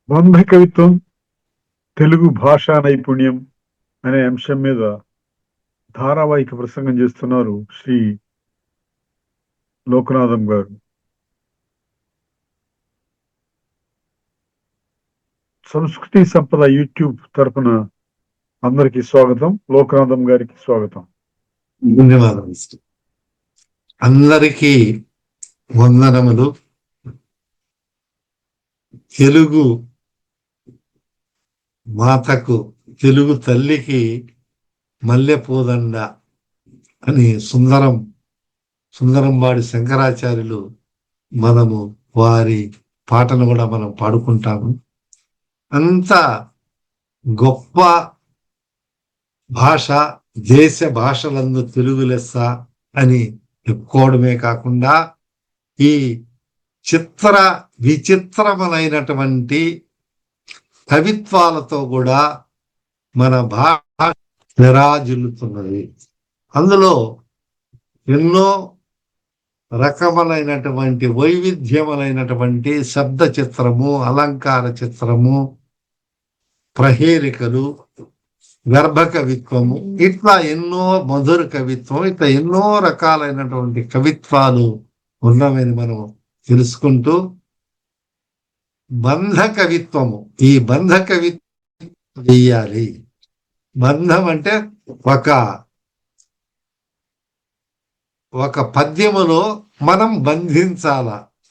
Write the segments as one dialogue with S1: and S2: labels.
S1: బంధ కవిత్వం తెలుగు భాషా నైపుణ్యం అనే అంశం మీద ధారావాహిక ప్రసంగం చేస్తున్నారు శ్రీ లోకనాథం గారు. సంస్కృతి సంపద యూట్యూబ్ తరపున అందరికీ స్వాగతం. లోకనాథం గారికి స్వాగతం.
S2: ధన్యవాదాలు. అందరికీ వందనములు. తెలుగు మాతకు, తెలుగు తల్లికి మల్లెపూదండ అని సుందరంవాడి శంకరాచార్యులు మనము వారి పాటను కూడా మనం పాడుకుంటాము. అంత గొప్ప భాష, దేశ భాషలందు తెలుగు లెస్స అని చెప్పుకోవడమే కాకుండా ఈ విచిత్రములైనటువంటి కవిత్వాలతో కూడా మన భాష విరాజిల్లుతున్నది. అందులో ఎన్నో రకములైనటువంటి వైవిధ్యములైనటువంటి శబ్ద చిత్రము, అలంకార చిత్రము, ప్రహేళికలు, గర్భ కవిత్వము, ఇట్లా ఎన్నో మధుర కవిత్వం, ఇట్లా ఎన్నో రకాలైనటువంటి కవిత్వాలు ఉన్నవని మనం తెలుసుకుంటూ బంధ కవిత్వము, ఈ బంధ కవిత్వం చెయ్యాలి. బంధం అంటే ఒక పద్యములో మనం బంధించాల,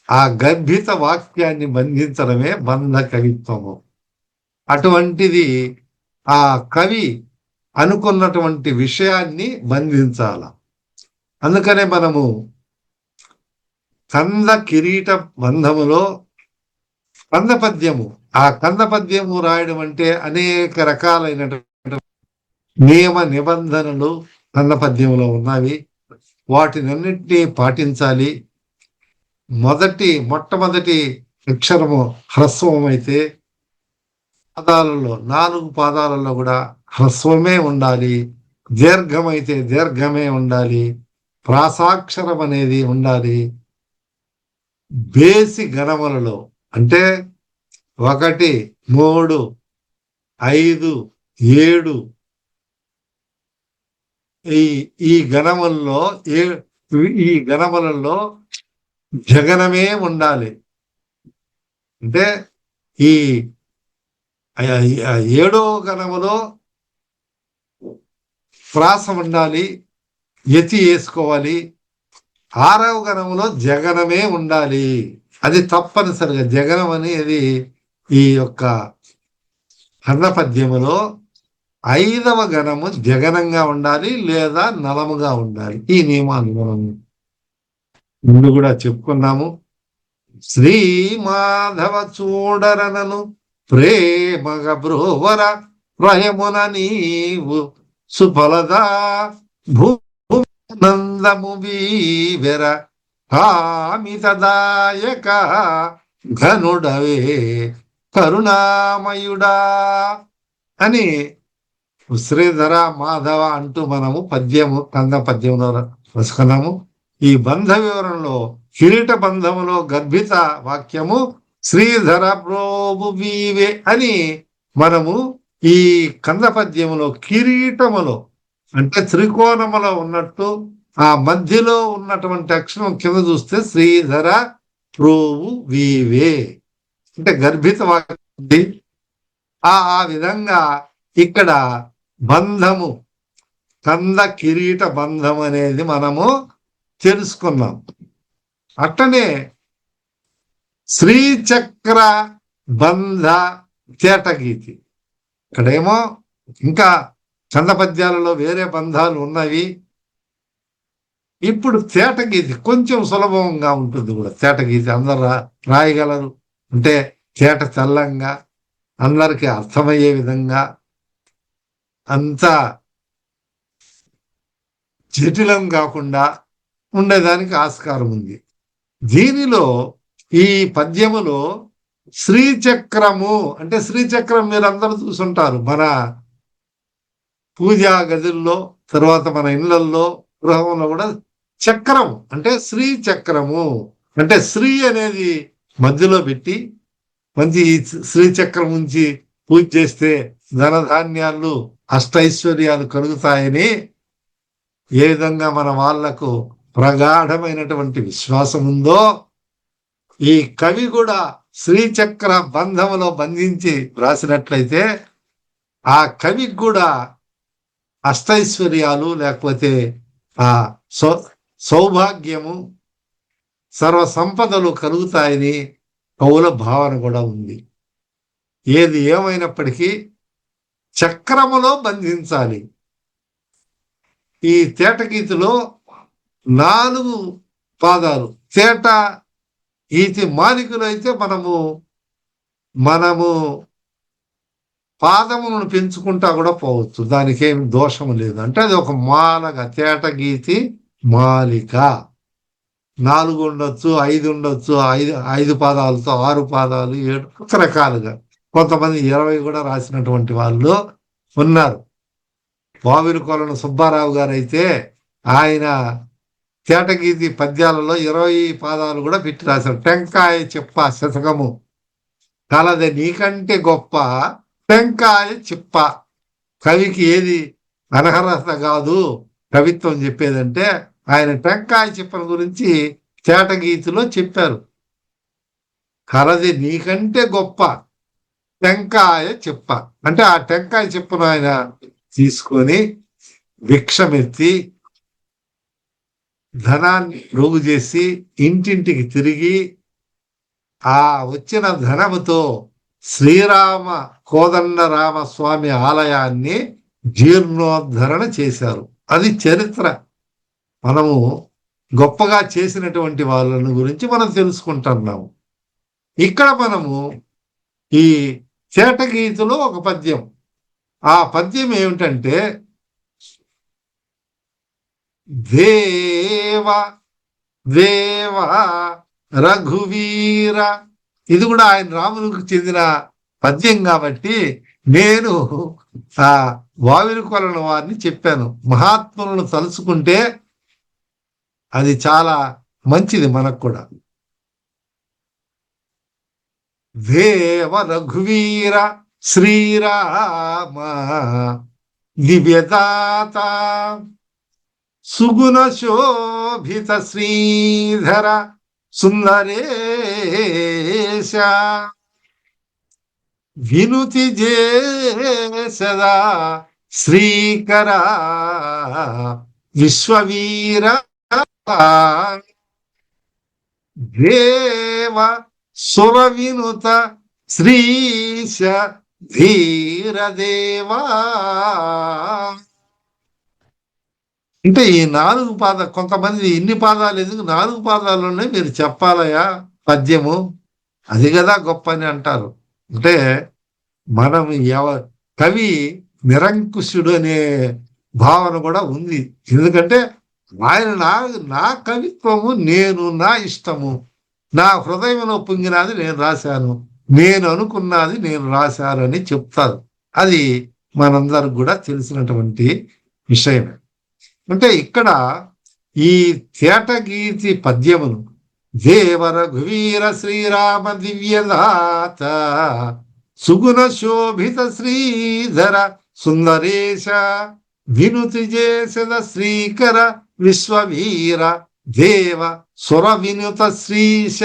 S2: ఆ గర్భిత వాక్యాన్ని బంధించడమే బంధ కవిత్వము. అటువంటిది ఆ కవి అనుకున్నటువంటి విషయాన్ని బంధించాల. అందుకనే మనము కంద కిరీట బంధములో కందపద్యము, ఆ కందపద్యము రాయడం అంటే అనేక రకాలైనటువంటి నియమ నిబంధనలు కందపద్యములో ఉన్నవి. వాటినన్నింటినీ పాటించాలి. మొట్టమొదటి అక్షరము హ్రస్వం అయితే పాదాలలో 4 పాదాలలో కూడా హ్రస్వమే ఉండాలి. దీర్ఘమైతే దీర్ఘమే ఉండాలి. ప్రాసాక్షరం అనేది ఉండాలి. బేసి గణములలో అంటే 1, 3, 5, 7 ఈ గణములలో జగనమే ఉండాలి. అంటే ఈ 7వ గణములో ప్రాస ఉండాలి, యతి వేసుకోవాలి. 6వ గణములో జగనమే ఉండాలి. అది తప్పనిసరిగా జగనం అనేది ఈ యొక్క కన్నపద్యములో 5వ గణము జగనంగా ఉండాలి లేదా నలముగా ఉండాలి. ఈ నియమాన్ని మనం ముందు కూడా చెప్పుకున్నాము. శ్రీ మాధవ చూడరనను ప్రేమగ బ్రోవర రయమున నీవు సుఫలదా భూనందము వీవెర కామితదాయక ఘనుడవే కరుణామయుడా అని శ్రీధర మాధవ అంటూ మనము కంద పద్యంలో రాసుకున్నాము. ఈ బంధ వివరణలో కిరీట బంధములో గర్భిత వాక్యము శ్రీధర ప్రోభు వీవే అని మనము ఈ కంద పద్యములో కిరీటములో అంటే త్రికోణములో ఉన్నట్టు ఆ మధ్యలో ఉన్నటువంటి అక్షరం కింద చూస్తే శ్రీధర ప్రోభు వీవే అంటే గర్భిత వాక్యం. ఆ విధంగా ఇక్కడ బంధము, కంద కిరీట బంధం అనేది మనము తెలుసుకున్నాం. అట్టనే శ్రీచక్ర బంధ తేటగీతి, ఇక్కడేమో ఇంకా కంద పద్యాలలో వేరే బంధాలు ఉన్నవి. ఇప్పుడు తేటగీతి కొంచెం సులభంగా ఉంటుంది కూడా. తేటగీతి అందరు రాయగలరు. అంటే తేట తెల్లంగా అందరికీ అర్థమయ్యే విధంగా, అంతా జటిలం కాకుండా ఉండేదానికి ఆస్కారం ఉంది. దీనిలో ఈ పద్యములో శ్రీచక్రము అంటే శ్రీచక్రం మీరు అందరూ చూసుంటారు. మన పూజా గదుల్లో, తర్వాత మన ఇళ్లల్లో, గృహంలో కూడా చక్రం అంటే శ్రీచక్రము అంటే శ్రీ అనేది మధ్యలో పెట్టి మంచి శ్రీచక్రం ఉంచి పూజ చేస్తే ధనధాన్యాలు అష్టైశ్వర్యాలు కలుగుతాయని ఏ విధంగా మన వాళ్లకు ప్రగాఢమైనటువంటి విశ్వాసం ఉందో, ఈ కవి కూడా శ్రీచక్ర బంధములో బంధించి రాసినట్లయితే ఆ కవికి కూడా అష్టైశ్వర్యాలు లేకపోతే ఆ సౌభాగ్యము సర్వ సంపదలు కలుగుతాయని కవుల భావన కూడా ఉంది. ఏది ఏమైనప్పటికీ చక్రములో బంధించాలి. ఈ తేటగీతిలో 4 పాదాలు, తేట ఈతి మాలికలు అయితే మనము పాదములను పెంచుకుంటా కూడా పోవచ్చు, దానికి ఏమి దోషము లేదు. అంటే అది ఒక మాలగా, తేటగీతి మాలిక 4 ఉండొచ్చు, 5 ఉండొచ్చు, 5 పాదాలతో 6 పాదాలు 7 రకరకాలుగా, కొంతమంది 20 కూడా రాసినటువంటి వాళ్ళు ఉన్నారు. వావిలికొలను సుబ్బారావు గారు అయితే ఆయన తేటగీతి పద్యాలలో 20 పాదాలు కూడా పెట్టి రాశారు. టెంకాయ చెప్ప శతకము కలదే నీకంటే గొప్ప టెంకాయ చెప్ప. కవికి ఏది అనర్హత కాదు కవిత్వం చెప్పేదంటే, ఆయన టెంకాయ చెప్పల గురించి తేటగీతిలో చెప్పారు. కలది నీకంటే గొప్ప టెంకాయ చెప్ప అంటే ఆ టెంకాయ చెప్పును ఆయన తీసుకొని భిక్షమెత్తి ధనాన్ని రోగు చేసి ఇంటింటికి తిరిగి ఆ వచ్చిన ధనముతో శ్రీరామ కోదండరామ స్వామి ఆలయాన్ని జీర్ణోద్ధరణ చేశారు. అది చరిత్ర. మనము గొప్పగా చేసినటువంటి వాళ్ళని గురించి మనం తెలుసుకుంటున్నాము. ఇక్కడ మనము ఈ తేటగీతిలో ఒక పద్యం, ఆ పద్యం ఏమిటంటే దేవ దేవ రఘువీర. ఇది కూడా ఆయన రామునికి చెందిన పద్యం కాబట్టి నేను ఆ వావిలికొలను వారిని చెప్పాను. మహాత్ములను తలుచుకుంటే అది చాలా మంచిది మనకు కూడా. దేవ రఘువీర శ్రీరామ దివ్యదాత సుగుణ శోభిత శ్రీధర సుందరేశ వినుతి జేసదా శ్రీకర విశ్వవీర దేవ సుర వినుత శ్రీశ ధీరదేవా. అంటే ఈ 4 పాదాలు, కొంతమంది ఇన్ని పాదాలు ఎందుకు, 4 పాదాల్లోనే మీరు చెప్పాలయా పద్యము, అది కదా గొప్ప అని అంటారు. అంటే మనం కవి నిరంకుశుడు అనే భావన కూడా ఉంది. ఎందుకంటే ఆయన నా కవిత్వము, నేను నా ఇష్టము, నా హృదయంలో పొంగినది నేను రాశాను, నేను అనుకున్నది నేను రాశాను అని చెప్తారు. అది మనందరికి కూడా తెలిసినటువంటి విషయమే. అంటే ఇక్కడ ఈ తేటగీతి పద్యమును దేవ రఘువీర శ్రీరామ దివ్యదాత సుగుణ శోభిత శ్రీధర సుందరేశ వినుతి చేసద శ్రీకర విశ్వవీర దేవ సుర వినుత శ్రీశ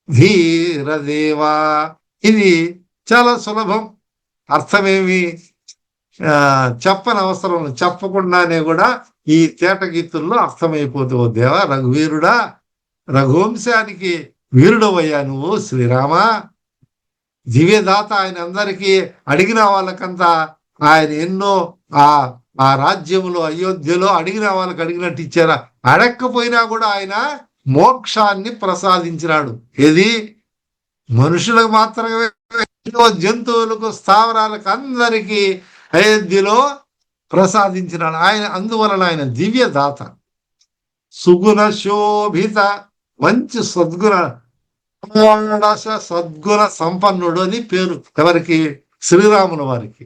S2: ధీరదేవా. ఇది చాలా సులభం, అర్థమేమి చెప్పనవసరం, చెప్పకుండానే కూడా ఈ తేటగీతుల్లో అర్థమైపోతావు. దేవ రఘువీరుడా, రఘువంశానికి వీరుడవయ్యా నువ్వు శ్రీరామ, దివ్యదాత. ఆయన అందరికీ అడిగిన వాళ్ళకంతా ఆయన ఎన్నో ఆ రాజ్యములో అయోధ్యలో అడిగిన వాళ్ళకి అడిగినట్టు ఇచ్చారా, అడక్కపోయినా కూడా ఆయన మోక్షాన్ని ప్రసాదించినాడు. ఏది మనుషులకు మాత్రమే, జంతువులకు స్థావరాలకు అందరికీ అయోధ్యలో ప్రసాదించినాడు ఆయన. అందువలన ఆయన దివ్యదాత, సుగుణ శోభిత, మంచి సద్గుణ సంపన్నుడు అని పేరు ఎవరికి, శ్రీరాముల వారికి.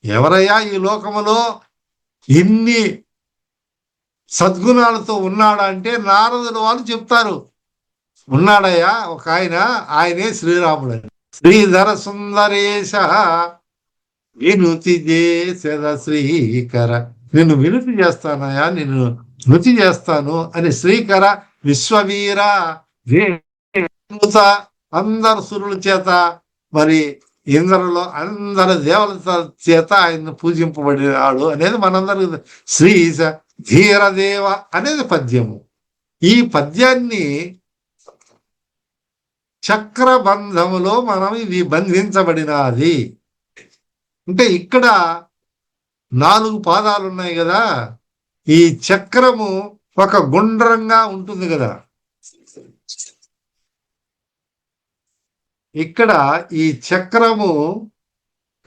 S2: ఎవరయ్యా ఈ లోకములో ఇన్ని సద్గుణాలతో ఉన్నాడంటే నారదుల వాళ్ళు చెప్తారు. ఉన్నాడయ్యా ఒక ఆయన, ఆయనే శ్రీరాముడు. శ్రీధర సుందరేశ వినుతి చేసెద శ్రీకర. నిన్ను వినుతి చేస్తానయ్యా, నిన్ను నుతి చేస్తాను అని శ్రీకర విశ్వవీర అందరు సురుల చేత, మరి ఇంద్రులో అందరి దేవతల చేత ఆయన పూజింపబడినాడు అనేది మనందరికి. శ్రీ ధీరదేవ అనేది పద్యము. ఈ పద్యాన్ని చక్రబంధములో మనం ఇది బంధించబడినది. అంటే ఇక్కడ 4 పాదాలు ఉన్నాయి కదా, ఈ చక్రము ఒక గుండ్రంగా ఉంటుంది కదా. ఇక్కడ ఈ చక్రము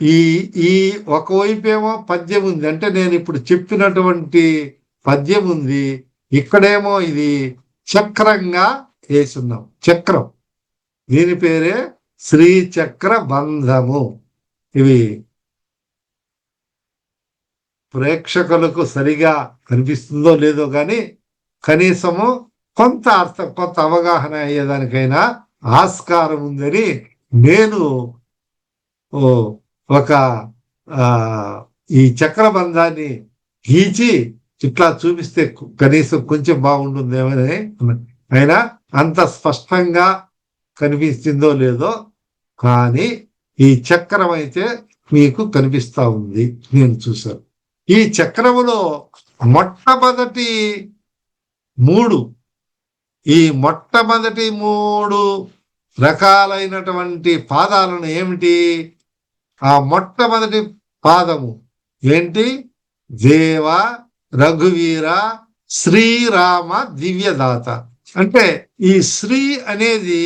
S2: ఈ ఈ ఒకవైపేమో పద్యం ఉంది, అంటే నేను ఇప్పుడు చెప్పినటువంటి పద్యం ఉంది. ఇక్కడేమో ఇది చక్రంగా వేసున్నాం. చక్రం, దీని పేరే శ్రీచక్ర బంధము. ఇవి ప్రేక్షకులకు సరిగా కనిపిస్తుందో లేదో కానీ కనీసము కొంత అర్థం, కొంత అవగాహన అయ్యేదానికైనా ఆస్కారం ఉందని నేను ఒక ఈ చక్రబంధాన్ని గీచి ఇట్లా చూపిస్తే కనీసం కొంచెం బాగుంటుందేమని. అయినా అంత స్పష్టంగా కనిపిస్తుందో లేదో కానీ ఈ చక్రం అయితే మీకు కనిపిస్తా ఉంది, నేను చూశాను. ఈ చక్రములో మొట్టమొదటి 3 రకాలైనటువంటి పాదాలను ఏమిటి? ఆ మొట్టమొదటి పాదము ఏంటి? దేవ, రఘువీర, శ్రీరామ దివ్యదాత. అంటే ఈ శ్రీ అనేది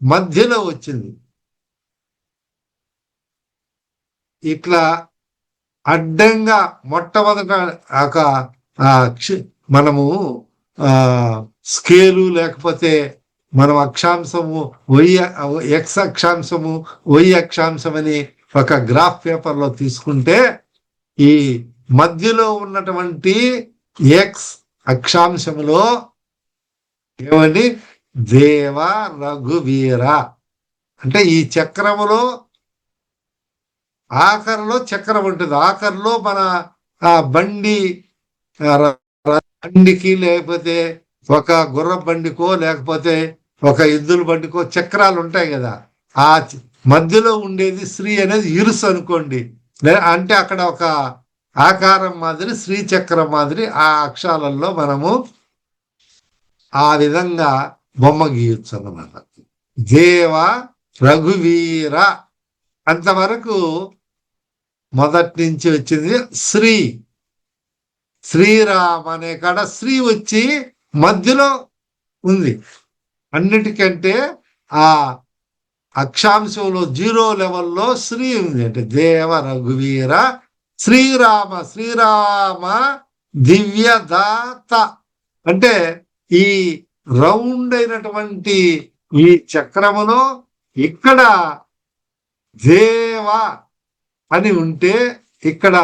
S2: మధ్యలో వచ్చింది. ఇట్లా అడ్డంగా మొట్టమొదట ఒక మనము స్కేలు లేకపోతే మనం అక్షాంశము ఎక్స్ అక్షాంశము వై అక్షాంశం అని ఒక గ్రాఫ్ పేపర్లో తీసుకుంటే ఈ మధ్యలో ఉన్నటువంటి ఎక్స్ అక్షాంశములో ఏమండి? దేవ, రఘువీర. అంటే ఈ చక్రములో ఆఖరిలో చక్రం ఉంటుంది. ఆఖరిలో మన బండికి లేకపోతే ఒక గుర్ర బండికో లేకపోతే ఒక ఎద్దుల బండికో చక్రాలు ఉంటాయి కదా, ఆ మధ్యలో ఉండేది శ్రీ అనేది ఇరుసు అనుకోండి. అంటే అక్కడ ఒక ఆకారం మాదిరి, శ్రీచక్రం మాదిరి ఆ అక్షరాలలో మనము ఆ విధంగా బొమ్మ గీయొచ్చు అన్నమాట. దేవ, రఘువీర అంతవరకు మొదటి నుంచి వచ్చింది శ్రీ. శ్రీరామ్ అనే కాడ శ్రీ వచ్చి మధ్యలో ఉంది. అన్నిటికంటే ఆ అక్షాంశంలో 0 లెవెల్లో శ్రీ ఉంది. అంటే దేవ, రఘువీర, శ్రీరామ దివ్యదాత. అంటే ఈ రౌండ్ అయినటువంటి ఈ చక్రములో ఇక్కడ దేవ అని ఉంటే ఇక్కడ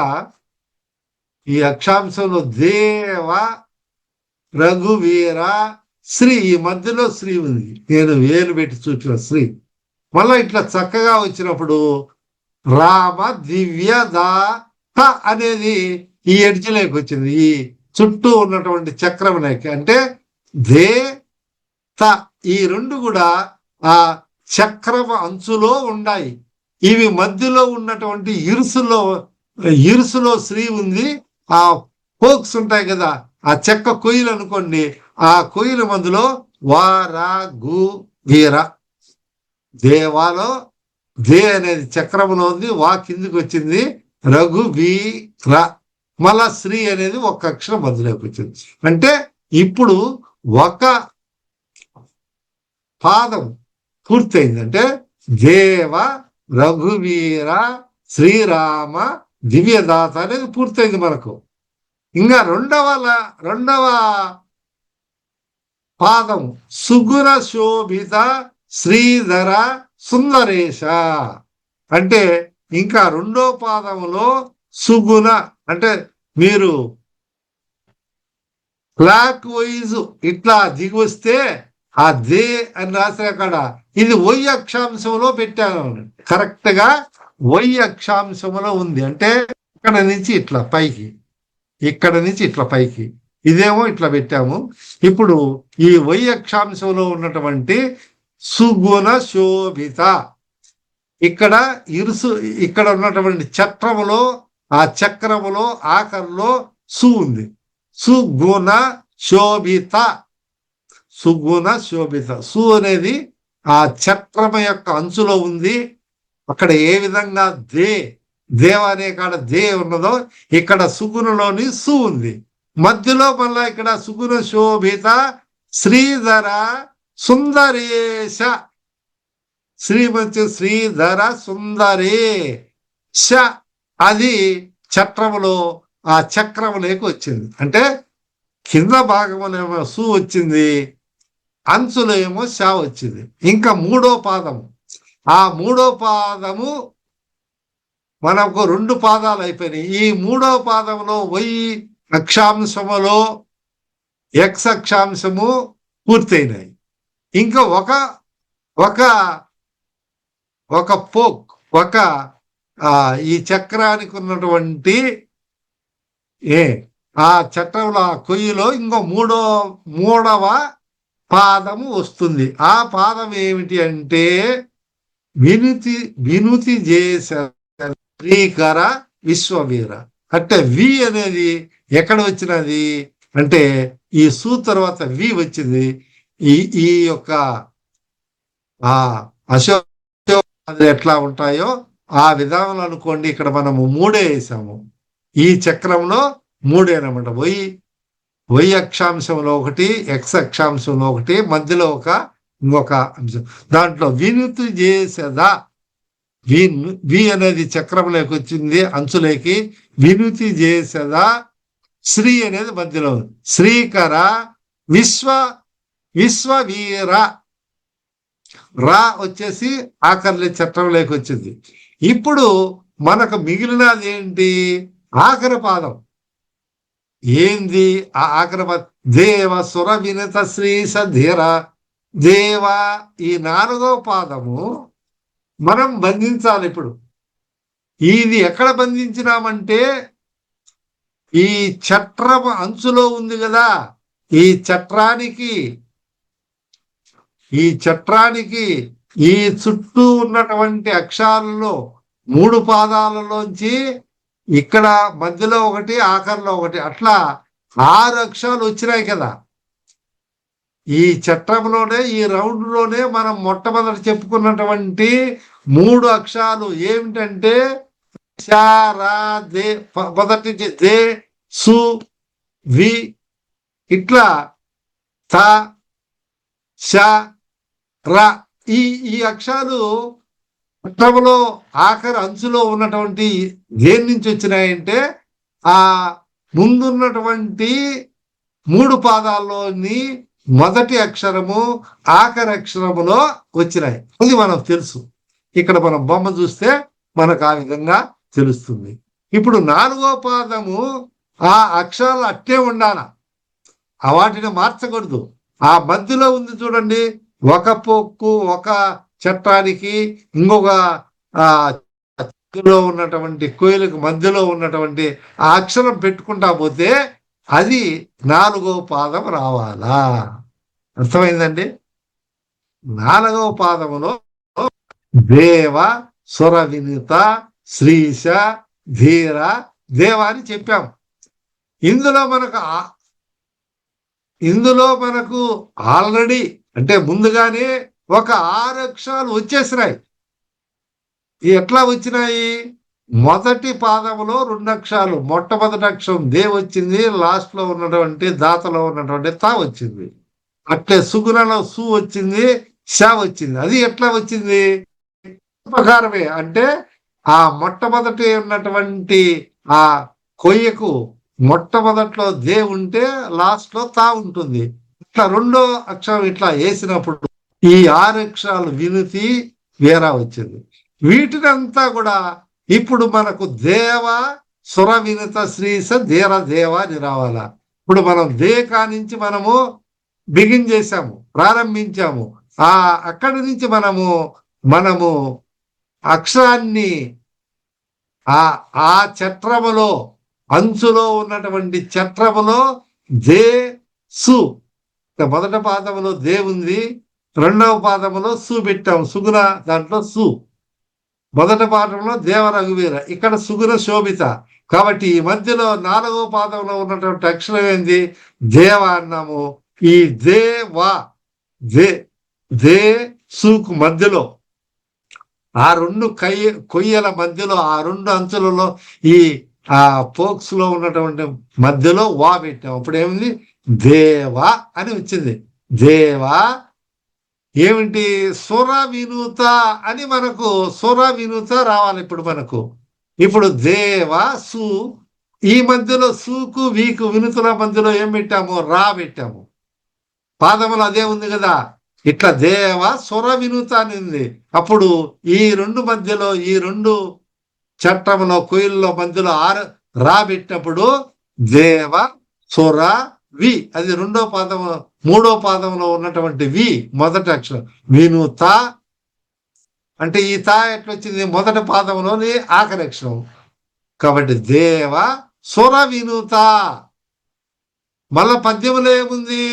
S2: ఈ అక్షాంశంలో దేవ, రఘువీర, శ్రీ, ఈ మధ్యలో శ్రీ ఉంది. నేను వేలు పెట్టి చూసిన శ్రీ. మళ్ళా ఇట్లా చక్కగా వచ్చినప్పుడు రామ దివ్యదాత అనేది ఈ ఎడ్జిలోకి వచ్చింది. ఈ చుట్టూ ఉన్నటువంటి చక్రమునకి అంటే దే త, ఈ 2 కూడా ఆ చక్రము అంచులో ఉన్నాయి. ఇవి మధ్యలో ఉన్నటువంటి ఇరుసులో శ్రీ ఉంది. ఆ పోక్స్ ఉంటాయి కదా, ఆ చెక్క కొయ్యలు అనుకోండి, ఆ కొయ్యల మధ్యలో వారాగు వీర. దేవాలో దే అనేది చక్రములో ఉంది, వా కిందికి వచ్చింది, రఘువీర. మళ్ళా శ్రీ అనేది ఒక అక్షరం మధ్యలోకి వచ్చింది. అంటే ఇప్పుడు ఒక పాదం పూర్తయింది. అంటే దేవ, రఘువీర, శ్రీరామ దివ్యదాత అనేది పూర్తయింది మనకు. ఇంకా రెండవ పాదం సుగుణ శోభిత శ్రీధర సుందరేశ. అంటే ఇంకా 2వ పాదములో సుగుణ అంటే మీరు క్లాక్ వైజ్ ఇట్లా దిగి వస్తే ఆ దే అని రాసిన కాడ ఇది వై అక్షాంశంలో పెట్టాను. కరెక్ట్ గా వై అక్షాంశంలో ఉంది. అంటే ఇక్కడ నుంచి ఇట్లా పైకి, ఇక్కడ నుంచి ఇట్లా పైకి, ఇదేమో ఇట్లా పెట్టాము. ఇప్పుడు ఈ వై అక్షాంశంలో ఉన్నటువంటి సుగుణ శోభిత, ఇక్కడ ఇక్కడ ఉన్నటువంటి చక్రములో, ఆ చక్రములో ఆఖరిలో సు ఉంది. సుగుణ శోభిత, సుగుణ శోభిత. సు అనేది ఆ చక్రమ యొక్క అంచులో ఉంది. అక్కడ ఏ విధంగా దేవ అనే కాడ దే ఉన్నదో ఇక్కడ సుగుణలోని సు ఉంది. మధ్యలో మళ్ళా ఇక్కడ సుగుణ శోభిత శ్రీధర సుందరేశ, శ్రీమతి శ్రీధర సుందరేశ, అది చక్రములో ఆ చక్రములోకి వచ్చింది. అంటే కింద భాగమునేమో సు వచ్చింది, అంచులో ఏమో శ వచ్చింది. ఇంకా మూడో పాదము, ఆ మూడో పాదము మనకు 2 పాదాలు అయిపోయినాయి. ఈ మూడో పాదంలో వై అక్షాంశములో ఎక్స్ అక్షాంశము పూర్తయినాయి. ఇంకా ఒక పోక్, ఈ చక్రానికి ఉన్నటువంటి ఆ చక్రంలో ఆ కొయ్యిలో ఇంకో మూడవ పాదము వస్తుంది. ఆ పాదం ఏమిటి అంటే వినుతి చేసే శ్రీకర విశ్వవీర. అంటే వి అనేది ఎక్కడ వచ్చినది అంటే ఈ సు తర్వాత వి వచ్చింది. ఈ యొక్క ఆ అశోక ఎట్లా ఉంటాయో ఆ విధానం అనుకోండి. ఇక్కడ మనము 3 వేసాము. ఈ చక్రంలో 3 అనమాట. వై అక్షాంశంలో 1, ఎక్స్ అక్షాంశంలో 1, మధ్యలో ఇంకొక అంశం. దాంట్లో వినుతి చేసేదా, వి అనేది చక్రంలోకి వచ్చింది, అంచులోకి. వినుతి చేసేదా శ్రీ అనేది మధ్యలో ఉంది. శ్రీకర విశ్వవీర, రా వచ్చేసి ఆఖరి చక్రంలోకి వచ్చింది. ఇప్పుడు మనకు మిగిలినది ఏంటి? ఆఖరి పాదం ఏంది? ఆ ఆఖరి పాదం దేవ సుర వినత శ్రీస ధీర దేవ. ఈ 4వ పాదము మనం బంధించాలి. ఇప్పుడు ఇది ఎక్కడ బంధించినామంటే ఈ చట్రం అంచులో ఉంది కదా. ఈ చట్రానికి ఈ చుట్టూ ఉన్నటువంటి అక్షరాలలో 3 పాదాలలోంచి ఇక్కడ మధ్యలో 1, ఆఖరిలో 1, అట్లా 6 అక్షరాలు వచ్చినాయి కదా. ఈ చట్రంలోనే, ఈ రౌండ్ లోనే మనం మొట్టమొదటి చెప్పుకున్నటువంటి 3 అక్షరాలు ఏమిటంటే దే, మొదటి దే, సు, వి, ఇట్లా త, శ, ర. ఈ అక్షరాలు చట్రంలో ఆఖరి అంచులో ఉన్నటువంటి దేని నుంచి వచ్చినాయంటే ఆ ముందున్నటువంటి 3 పాదాల్లోని మొదటి అక్షరము ఆఖరి అక్షరములో వచ్చినాయి. అది మనకు తెలుసు. ఇక్కడ మనం బొమ్మ చూస్తే మనకు ఆ విధంగా తెలుస్తుంది. ఇప్పుడు 4వ పాదము ఆ అక్షరాలు అట్టే ఉండాల, వాటిని మార్చకూడదు. ఆ మధ్యలో ఉంది చూడండి, ఒక పొక్కు, ఒక చట్టానికి ఇంకొక ఉన్నటువంటి కోయిలకు మధ్యలో ఉన్నటువంటి ఆ అక్షరం పెట్టుకుంటా పోతే అది 4వ పాదం రావాలా. అర్థమైందండి? 4వ పాదములో దేవ సుర వినుత శ్రీశ ధీర దేవ అని చెప్పాం. ఇందులో మనకు ఆల్రెడీ అంటే ముందుగానే ఒక 6 అక్షరాలు వచ్చేసినాయి. ఎట్లా వచ్చినాయి? మొదటి పాదములో 2 అక్షరాలు, మొట్టమొదటి అక్షరం దే వచ్చింది, లాస్ట్ లో ఉన్నటువంటి దాతలో ఉన్నటువంటి తా వచ్చింది. అట్లే సుగుణలో సు వచ్చింది, ష వచ్చింది. అది ఎట్లా వచ్చింది? ప్రకారమే. అంటే ఆ మొట్టమొదటి ఉన్నటువంటి ఆ కొయ్యకు మొట్టమొదట్లో దే ఉంటే లాస్ట్ లో తా ఉంటుంది. ఇట్లా 2వ అక్షరం ఇట్లా వేసినప్పుడు ఈ 6 అక్షరాలు వినుతి వేరా వచ్చింది. వీటినంతా కూడా ఇప్పుడు మనకు దేవ సుర వినుత శ్రీస ధీర దేవ అని రావాలా. ఇప్పుడు మనం దే కానించి మనము బిగిన్ చేశాము, ప్రారంభించాము. అక్కడి నుంచి మనము అక్షరాన్ని ఆ ఆ చట్రములో, అంచులో ఉన్నటువంటి చట్రములో దే సు, మొదట పాదములో దే ఉంది, రెండవ పాదములో సు పెట్టాము, సుగుణ దాంట్లో సు. మొదటి పాఠంలో దేవ రఘువీర, ఇక్కడ సుగుణ శోభిత. కాబట్టి ఈ మధ్యలో 4వ పాదంలో ఉన్నటువంటి అక్షరం ఏంది? దేవ అన్నాము. ఈ దేవా దే సుకు మధ్యలో, ఆ రెండు కొయ్యల మధ్యలో, ఆ రెండు అంచులలో, ఈ పోక్స్ లో ఉన్నటువంటి మధ్యలో వా పెట్టాము. అప్పుడు ఏమింది? దేవా అని వచ్చింది. దేవా ఏమిటి? సుర వినూత అని మనకు సుర వినూత రావాలి. ఇప్పుడు దేవ సు, ఈ మధ్యలో సూకు వీకు వినుతుల మధ్యలో ఏం పెట్టాము? రా పెట్టాము. పాదములు అదే ఉంది కదా. ఇట్లా దేవ సుర వినూత అని ఉంది. అప్పుడు ఈ రెండు మధ్యలో, ఈ రెండు చట్టంలో కొయ్యల్లో మధ్యలో రా పెట్టినప్పుడు దేవ సుర వి, అది రెండో పాదము. మూడో పాదంలో ఉన్నటువంటి వి మొదటి అక్షరం. వినుత అంటే ఈ తా ఎట్లొచ్చింది? మొదటి పాదంలోని ఆఖరి అక్షరం. కాబట్టి దేవ సుర వినుత. మళ్ళా పద్యములో ఏముంది?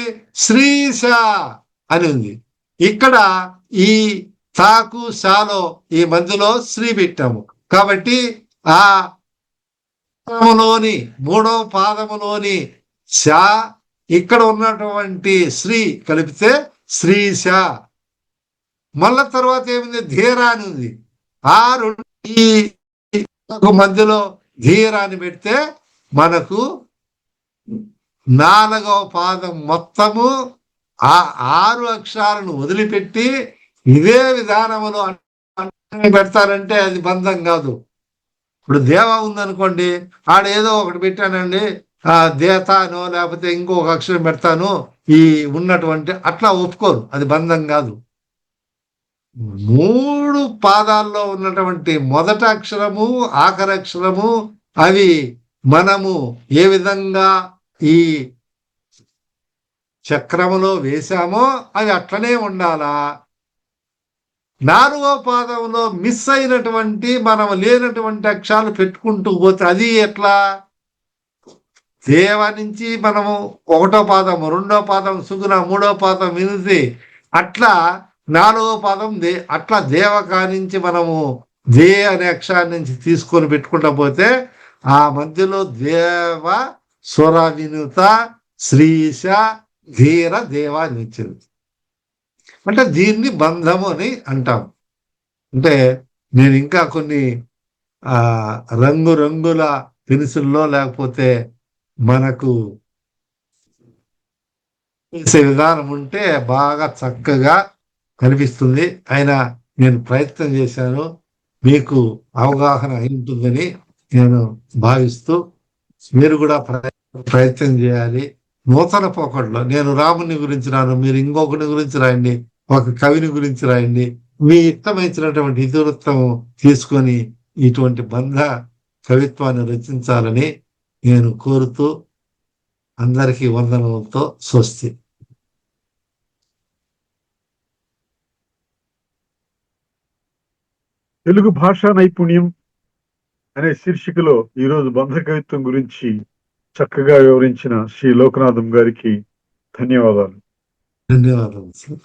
S2: శ్రీశ అని ఉంది. ఇక్కడ ఈ తాకు షాలో ఈ మధ్యలో శ్రీ పెట్టాము. కాబట్టి ఆ పాదములోని, మూడవ పాదములోని శా, ఇక్కడ ఉన్నటువంటి శ్రీ కలిపితే శ్రీశ. మళ్ళా తర్వాత ఏముంది? ధీర అని ఉంది. ఆ రెండు ఈ మధ్యలో ధీర అని పెడితే మనకు 4వ పాదం మొత్తము ఆ 6 అక్షరాలను వదిలిపెట్టి ఇదే విధానములో పెడతారంటే అది బంధం కాదు. ఇప్పుడు దేవ ఉందనుకోండి, ఆడేదో ఒకటి పెట్టానండి, దేతానో లేకపోతే ఇంకొక అక్షరం పెడతాను, ఈ ఉన్నటువంటి అట్లా ఒప్పుకోరు, అది బంధం కాదు. 3 పాదాల్లో ఉన్నటువంటి మొదటి అక్షరము, ఆఖరి అక్షరము, అవి మనము ఏ విధంగా ఈ చక్రములో వేశామో అవి అట్లనే ఉండాలా. 4వ పాదంలో మిస్ అయినటువంటి, మనం లేనటువంటి అక్షరాలు పెట్టుకుంటూ పోతే అది ఎట్లా? దేవ నుంచి మనము 1వ పాదం, 2వ పాదం సుగుణ, 3వ పాదం వినుతి, అట్లా 4వ పాదం అట్లా దేవకా నుంచి మనము దే అనే అక్షరాన్ని నుంచి తీసుకొని పెట్టుకుంటా పోతే ఆ మధ్యలో దేవ స్వర వినుత శ్రీశ ధీర దేవ అని వచ్చింది. అంటే దీన్ని బంధము అని అంటాం. అంటే నేను ఇంకా కొన్ని రంగుల పెన్సిల్లో లేకపోతే మనకు చేసే విధానం ఉంటే బాగా చక్కగా కనిపిస్తుంది. అయినా నేను ప్రయత్నం చేశాను, మీకు అవగాహన అయి ఉంటుందని నేను భావిస్తూ, మీరు కూడా ప్రయత్నం చేయాలి. నూతన పోకడలో నేను రాముని గురించి రాను, మీరు ఇంకొకటి గురించి రాయండి, ఒక కవిని గురించి రాయండి, మీ ఇష్టమైనటువంటి ఇతివృత్తం తీసుకొని ఇటువంటి బంధ కవిత్వాన్ని రచించాలని నేను కోరుతూ అందరికీ వందనములతో స్వస్తి.
S1: తెలుగు భాషా నైపుణ్యం అనే శీర్షికలో ఈరోజు బంధ కవిత్వం గురించి చక్కగా వివరించిన శ్రీ లోకనాథం గారికి ధన్యవాదాలు.
S2: ధన్యవాదాలు సార్.